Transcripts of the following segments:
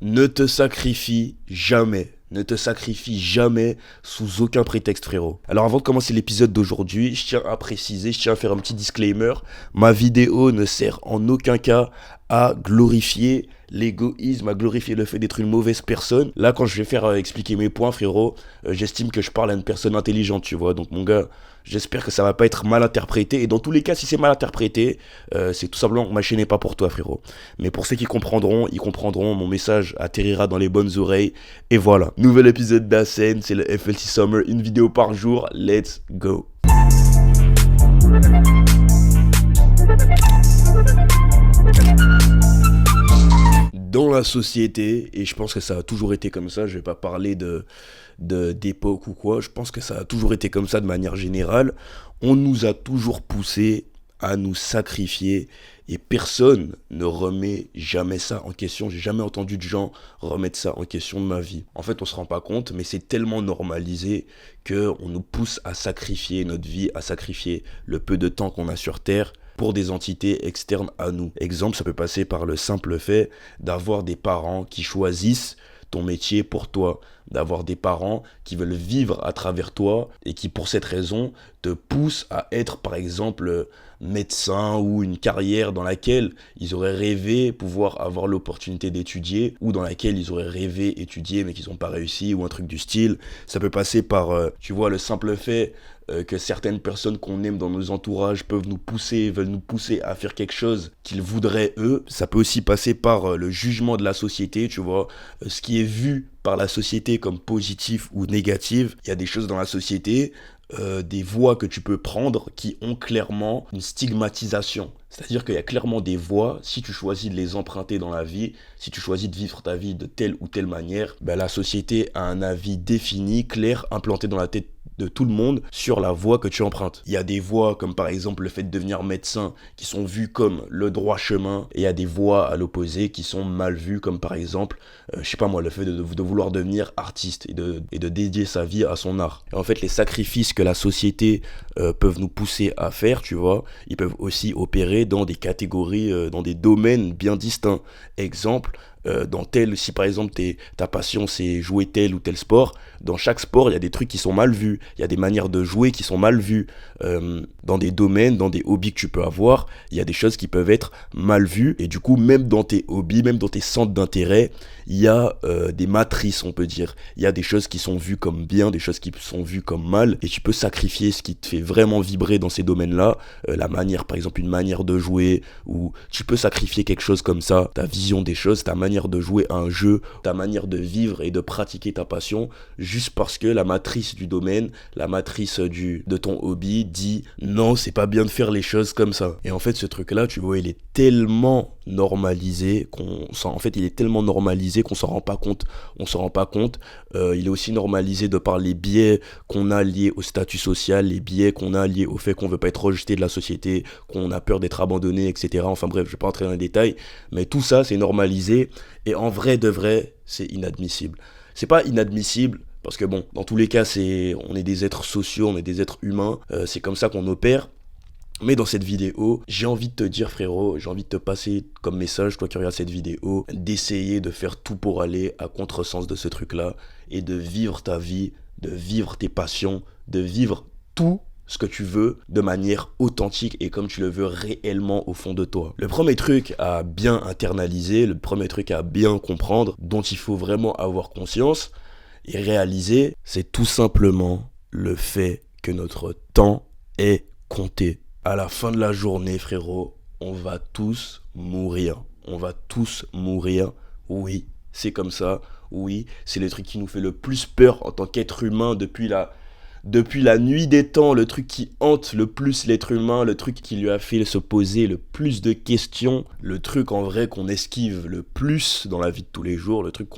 Ne te sacrifie jamais. Ne te sacrifie jamais sous aucun prétexte, frérot. Alors avant de commencer l'épisode d'aujourd'hui, je tiens à préciser, je tiens à faire un petit disclaimer. Ma vidéo ne sert en aucun cas à glorifier l'égoïsme, à glorifier le fait d'être une mauvaise personne. Là, quand je vais faire expliquer mes points, frérot, j'estime que je parle à une personne intelligente, tu vois. Donc mon gars, j'espère que ça va pas être mal interprété. Et dans tous les cas, si c'est mal interprété, c'est tout simplement que ma chaîne n'est pas pour toi, frérot. Mais pour ceux qui comprendront, ils comprendront. Mon message atterrira dans les bonnes oreilles. Et voilà. Nouvel épisode d'Asen, c'est le FLC Summer. Une vidéo par jour. Let's go. Dans la société, et je pense que ça a toujours été comme ça, je vais pas parler d'époque ou quoi, je pense que ça a toujours été comme ça de manière générale, on nous a toujours poussé à nous sacrifier et personne ne remet jamais ça en question. J'ai jamais entendu de gens remettre ça en question de ma vie. En fait, on se rend pas compte, mais c'est tellement normalisé qu'on nous pousse à sacrifier notre vie, à sacrifier le peu de temps qu'on a sur Terre pour des entités externes à nous. Exemple, ça peut passer par le simple fait d'avoir des parents qui choisissent ton métier pour toi, d'avoir des parents qui veulent vivre à travers toi et qui pour cette raison te poussent à être par exemple médecin ou une carrière dans laquelle ils auraient rêvé pouvoir avoir l'opportunité d'étudier ou dans laquelle ils auraient rêvé étudier mais qu'ils n'ont pas réussi ou un truc du style. Ça peut passer par, tu vois, le simple fait que certaines personnes qu'on aime dans nos entourages veulent nous pousser à faire quelque chose qu'ils voudraient eux. Ça peut aussi passer par le jugement de la société, tu vois, ce qui est vu par la société comme positif ou négatif. Il y a des choses dans la société, des voies que tu peux prendre qui ont clairement une stigmatisation. C'est-à-dire qu'il y a clairement des voies, si tu choisis de les emprunter dans la vie, si tu choisis de vivre ta vie de telle ou telle manière, ben la société a un avis défini, clair, implanté dans la tête de tout le monde sur la voie que tu empruntes. Il y a des voies comme par exemple le fait de devenir médecin qui sont vues comme le droit chemin et il y a des voies à l'opposé qui sont mal vues comme par exemple, je sais pas moi, le fait de vouloir devenir artiste et de dédier sa vie à son art. Et en fait, les sacrifices que la société peuvent nous pousser à faire, tu vois, ils peuvent aussi opérer dans des catégories, dans des domaines bien distincts. Exemple, si par exemple ta passion c'est jouer tel ou tel sport, dans chaque sport il y a des trucs qui sont mal vus, il y a des manières de jouer qui sont mal vues, dans des domaines, dans des hobbies que tu peux avoir, il y a des choses qui peuvent être mal vues et du coup même dans tes hobbies, même dans tes centres d'intérêt, il y a des matrices on peut dire, il y a des choses qui sont vues comme bien, des choses qui sont vues comme mal et tu peux sacrifier ce qui te fait vraiment vibrer dans ces domaines-là, la manière par exemple une manière de jouer ou tu peux sacrifier quelque chose comme ça, ta vision des choses, ta manière de jouer à un jeu, ta manière de vivre et de pratiquer ta passion juste parce que la matrice du domaine, la matrice de ton hobby dit non, c'est pas bien de faire les choses comme ça. Et en fait, ce truc-là, tu vois, il est tellement normalisé qu'on s'en rend pas compte. On s'en rend pas compte. Il est aussi normalisé de par les biais qu'on a liés au statut social, les biais qu'on a liés au fait qu'on veut pas être rejeté de la société, qu'on a peur d'être abandonné, etc. Enfin bref, je vais pas entrer dans les détails, mais tout ça, c'est normalisé. Et en vrai de vrai, c'est inadmissible. C'est pas inadmissible parce que bon, dans tous les cas, on est des êtres sociaux, on est des êtres humains, c'est comme ça qu'on opère. Mais dans cette vidéo, j'ai envie de te dire frérot, j'ai envie de te passer comme message, toi qui regardes cette vidéo, d'essayer de faire tout pour aller à contresens de ce truc-là et de vivre ta vie, de vivre tes passions, de vivre tout ce que tu veux de manière authentique et comme tu le veux réellement au fond de toi. Le premier truc à bien internaliser, le premier truc à bien comprendre, dont il faut vraiment avoir conscience et réaliser, c'est tout simplement le fait que notre temps est compté. À la fin de la journée, frérot, on va tous mourir. On va tous mourir. Oui, c'est comme ça. Oui, c'est le truc qui nous fait le plus peur en tant qu'être humain depuis la nuit des temps, le truc qui hante le plus l'être humain, le truc qui lui a fait se poser le plus de questions, le truc en vrai qu'on esquive le plus dans la vie de tous les jours, le truc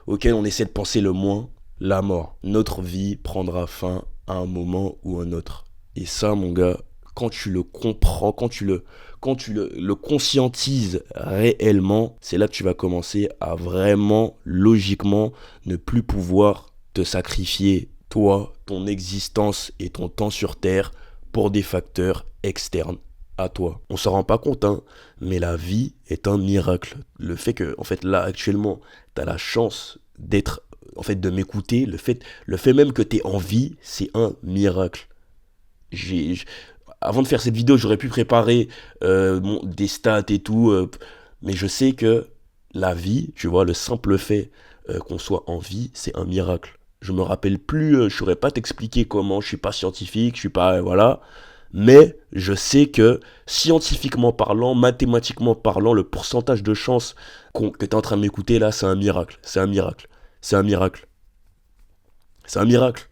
auquel on essaie de penser le moins, la mort. Notre vie prendra fin à un moment ou un autre. Et ça, mon gars, quand tu le comprends, quand tu le conscientises réellement, c'est là que tu vas commencer à vraiment, logiquement, ne plus pouvoir te sacrifier, toi, ton existence et ton temps sur Terre, pour des facteurs externes à toi. On s'en rend pas compte, hein, mais la vie est un miracle. Le fait que, en fait, là, actuellement, t'as la chance d'être, en fait, de m'écouter. Le fait même que t'aies envie, c'est un miracle. J'ai, j'- Avant de faire cette vidéo, j'aurais pu préparer des stats et tout, mais je sais que la vie, tu vois, le simple fait qu'on soit en vie, c'est un miracle. Je me rappelle plus, je saurais pas t'expliquer comment, je suis pas scientifique, je suis pas, voilà, mais je sais que scientifiquement parlant, mathématiquement parlant, le pourcentage de chances que tu es en train de m'écouter là, c'est un miracle, c'est un miracle, c'est un miracle, c'est un miracle.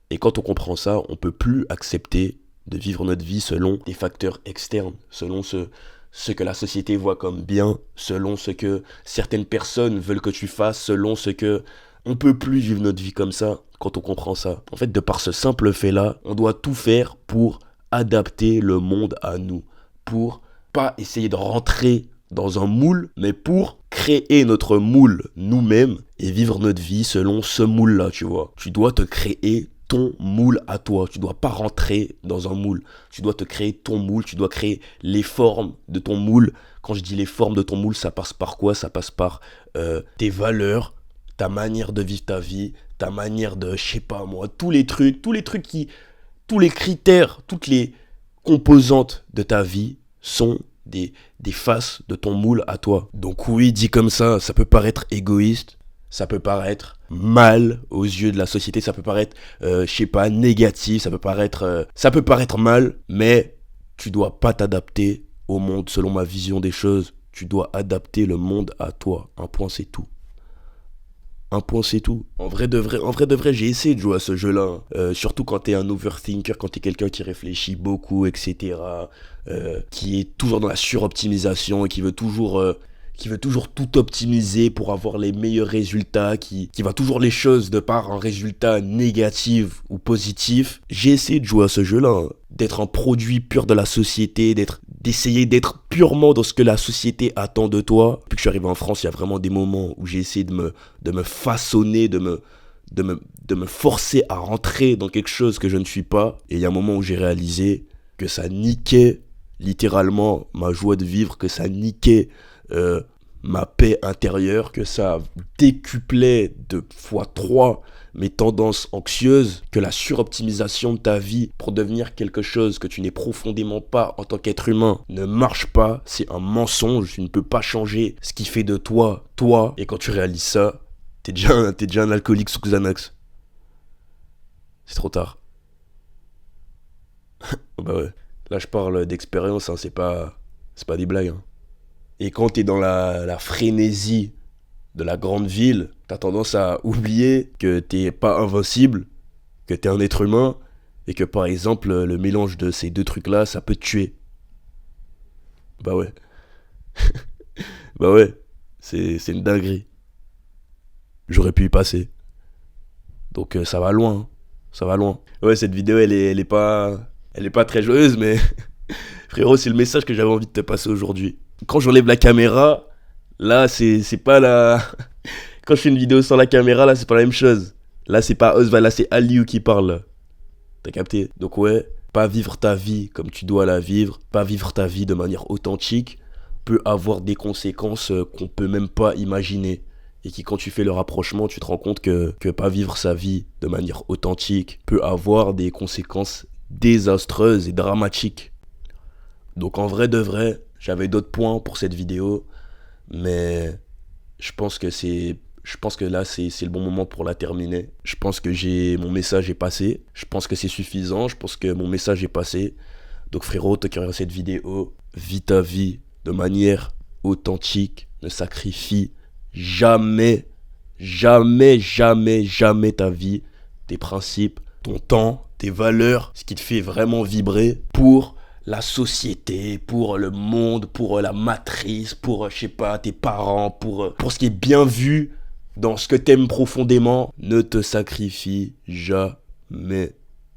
Et quand on comprend ça, on peut plus accepter de vivre notre vie selon des facteurs externes, selon ce que la société voit comme bien, selon ce que certaines personnes veulent que tu fasses, selon ce que... On peut plus vivre notre vie comme ça quand on comprend ça. En fait, de par ce simple fait-là, on doit tout faire pour adapter le monde à nous, pour pas essayer de rentrer dans un moule, mais pour créer notre moule nous-mêmes et vivre notre vie selon ce moule-là, tu vois. Tu dois te créer ton moule à toi. Tu dois pas rentrer dans un moule. Tu dois te créer ton moule. Tu dois créer les formes de ton moule. Quand je dis les formes de ton moule, ça passe par quoi? Ça passe par tes valeurs, ta manière de vivre ta vie, ta manière de, je sais pas moi, tous les trucs tous les critères, toutes les composantes de ta vie sont des faces de ton moule à toi. Donc oui, dit comme ça peut paraître égoïste, ça peut paraître mal aux yeux de la société, ça peut paraître, je sais pas, négatif, ça peut paraître mal, mais tu dois pas t'adapter au monde selon ma vision des choses. Tu dois adapter le monde à toi. Un point, c'est tout. Un point, c'est tout. En vrai de vrai, j'ai essayé de jouer à ce jeu-là, hein. Surtout quand t'es un overthinker, quand t'es quelqu'un qui réfléchit beaucoup, etc. Qui est toujours dans la suroptimisation et qui veut toujours tout optimiser pour avoir les meilleurs résultats, qui va toujours les choses de par un résultat négatif ou positif. J'ai essayé de jouer à ce jeu-là, hein. D'être un produit pur de la société, d'essayer d'être purement dans ce que la société attend de toi. Depuis que je suis arrivé en France, il y a vraiment des moments où j'ai essayé de me façonner, de me forcer à rentrer dans quelque chose que je ne suis pas. Et il y a un moment où j'ai réalisé que ça niquait littéralement ma joie de vivre, que ça niquait ma paix intérieure, que ça décuplait de fois 3 mes tendances anxieuses, que la suroptimisation de ta vie pour devenir quelque chose que tu n'es profondément pas en tant qu'être humain ne marche pas, c'est un mensonge, tu ne peux pas changer ce qui fait de toi, toi, et quand tu réalises ça, t'es déjà un alcoolique sous Xanax. C'est trop tard. Bah ouais, là je parle d'expérience, hein, c'est pas des blagues, hein. Et quand t'es dans la frénésie de la grande ville, t'as tendance à oublier que t'es pas invincible, que t'es un être humain, et que par exemple, le mélange de ces deux trucs-là, ça peut te tuer. Bah ouais. Bah ouais. C'est une dinguerie. J'aurais pu y passer. Donc ça va loin, hein. Ça va loin. Ouais, cette vidéo, elle est pas très joyeuse, mais frérot, c'est le message que j'avais envie de te passer aujourd'hui. Quand j'enlève la caméra, là, c'est pas la... Quand je fais une vidéo sans la caméra, là, c'est pas la même chose. Là, c'est pas Osval, là, c'est Aliou qui parle. T'as capté? Donc ouais, pas vivre ta vie comme tu dois la vivre, pas vivre ta vie de manière authentique, peut avoir des conséquences qu'on peut même pas imaginer. Et qui, quand tu fais le rapprochement, tu te rends compte que pas vivre sa vie de manière authentique peut avoir des conséquences désastreuses et dramatiques. Donc en vrai de vrai, j'avais d'autres points pour cette vidéo, mais je pense que là c'est le bon moment pour la terminer. Je pense que mon message est passé. Je pense que c'est suffisant. Je pense que mon message est passé. Donc frérot, toi qui regardes cette vidéo, vis ta vie de manière authentique. Ne sacrifie jamais, jamais, jamais, jamais ta vie, tes principes, ton temps, tes valeurs, ce qui te fait vraiment vibrer pour la société, pour le monde, pour la matrice, pour, je sais pas, tes parents, pour ce qui est bien vu dans ce que t'aimes profondément. Ne te sacrifie jamais.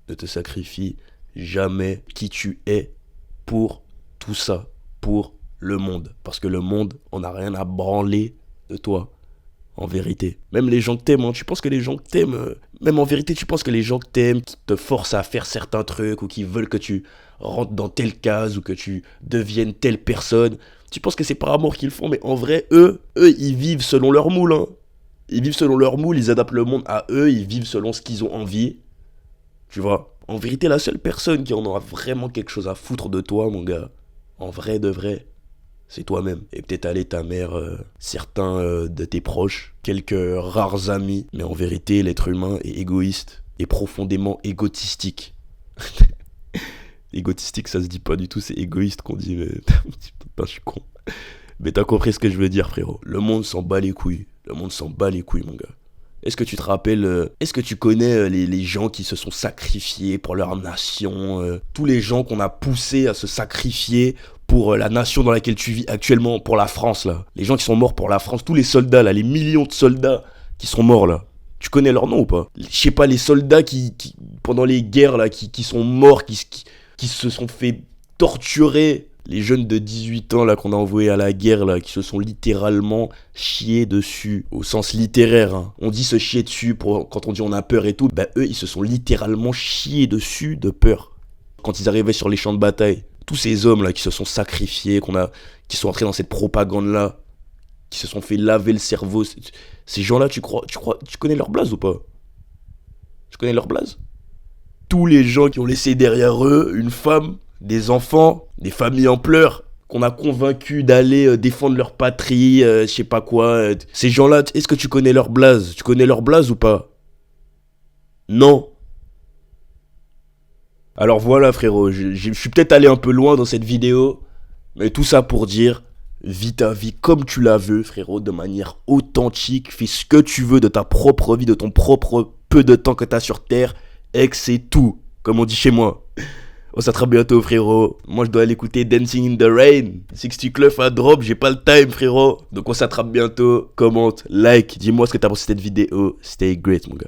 Ne te sacrifie jamais qui tu es pour tout ça, pour le monde. Parce que le monde, on n'a rien à branler de toi. En vérité. Même les gens que t'aimes, hein, tu penses que les gens que t'aimes, même en vérité, tu penses que les gens que t'aimes, qui te forcent à faire certains trucs, ou qui veulent que tu rentres dans telle case, ou que tu deviennes telle personne, Tu penses que c'est par amour qu'ils le font, mais en vrai, eux, ils vivent selon leur moule, hein. Ils vivent selon leur moule, ils adaptent le monde à eux, ils vivent selon ce qu'ils ont envie. Tu vois. En vérité, la seule personne qui en aura vraiment quelque chose à foutre de toi, mon gars, en vrai de vrai, c'est toi-même. Et peut-être aller ta mère, certains de tes proches, quelques rares amis. Mais en vérité, l'être humain est égoïste et profondément égotistique. Égotistique, ça se dit pas du tout, c'est égoïste qu'on dit, mais putain, je suis con. Mais t'as compris ce que je veux dire, frérot. Le monde s'en bat les couilles. Le monde s'en bat les couilles, mon gars. Est-ce que tu te rappelles, est-ce que tu connais les gens qui se sont sacrifiés pour leur nation, tous les gens qu'on a poussés à se sacrifier pour la nation dans laquelle tu vis actuellement, pour la France, là. Les gens qui sont morts pour la France, tous les soldats, là, les millions de soldats qui sont morts, là. Tu connais leur nom ou pas? Je sais pas, les soldats qui pendant les guerres, là, qui sont morts, qui se sont fait torturer. Les jeunes de 18 ans là qu'on a envoyés à la guerre là, qui se sont littéralement chiés dessus, au sens littéraire, hein. On dit se chier dessus quand on dit on a peur et tout, bah eux ils se sont littéralement chiés dessus de peur. Quand ils arrivaient sur les champs de bataille, tous ces hommes là qui se sont sacrifiés, qui sont entrés dans cette propagande là, qui se sont fait laver le cerveau, ces gens là tu connais leur blaze ou pas? Tu connais leur blaze? Tous les gens qui ont laissé derrière eux une femme, des enfants, des familles en pleurs, qu'on a convaincus d'aller défendre leur patrie, je sais pas quoi. Ces gens-là, est-ce que tu connais leur blaze? Tu connais leur blaze ou pas? Non. Alors voilà frérot, je suis peut-être allé un peu loin dans cette vidéo, mais tout ça pour dire, vis ta vie comme tu la veux frérot, de manière authentique, fais ce que tu veux de ta propre vie, de ton propre peu de temps que t'as sur Terre, et que c'est tout, comme on dit chez moi. On s'attrape bientôt frérot. Moi je dois aller écouter Dancing in the Rain. 60 Club à drop, j'ai pas le time frérot. Donc on s'attrape bientôt. Commente, like, dis-moi ce que t'as pensé de cette vidéo. Stay great mon gars.